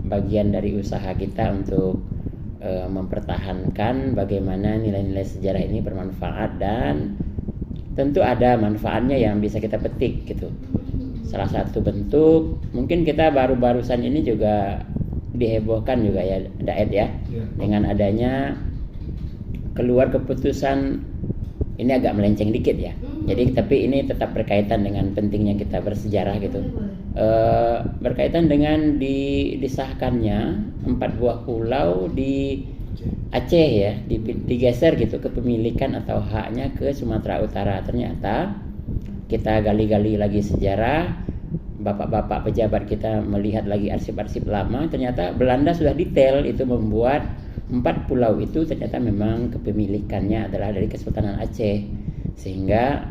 bagian dari usaha kita untuk mempertahankan bagaimana nilai-nilai sejarah ini bermanfaat, dan tentu ada manfaatnya yang bisa kita petik gitu. Salah satu bentuk mungkin kita barusan ini juga dihebohkan juga ya Daed ya, dengan adanya keluar keputusan, ini agak melenceng dikit ya. Jadi tapi ini tetap berkaitan dengan pentingnya kita bersejarah gitu. Berkaitan dengan disahkannya 4 buah pulau di Aceh ya, digeser gitu kepemilikan atau haknya ke Sumatera Utara. Ternyata kita gali-gali lagi sejarah, bapak-bapak pejabat kita melihat lagi arsip-arsip lama, ternyata Belanda sudah detail itu membuat 4 pulau itu ternyata memang kepemilikannya adalah dari Kesultanan Aceh. Sehingga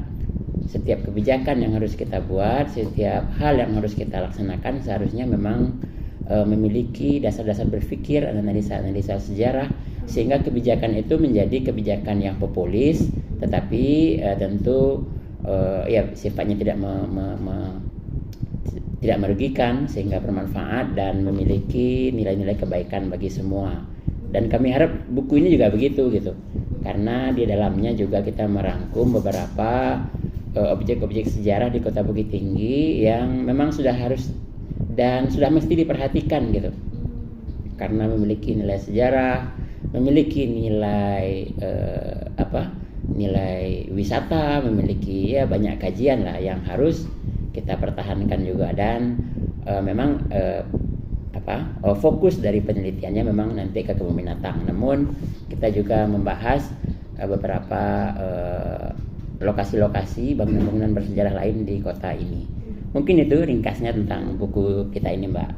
setiap kebijakan yang harus kita buat, setiap hal yang harus kita laksanakan seharusnya memang memiliki dasar-dasar berpikir, analisa sejarah, sehingga kebijakan itu menjadi kebijakan yang populis, tetapi tentu ya sifatnya tidak merugikan, sehingga bermanfaat dan memiliki nilai-nilai kebaikan bagi semua. Dan kami harap buku ini juga begitu gitu, karena di dalamnya juga kita merangkum beberapa objek-objek sejarah di Kota Bukit Tinggi yang memang sudah harus dan sudah mesti diperhatikan gitu, karena memiliki nilai sejarah, memiliki nilai nilai wisata, memiliki ya banyak kajian lah yang harus kita pertahankan juga. Dan memang fokus dari penelitiannya memang nanti ke kebun binatang. Namun kita juga membahas beberapa lokasi-lokasi bangunan-bangunan bersejarah lain di kota ini. Mungkin itu ringkasnya tentang buku kita ini, Mbak.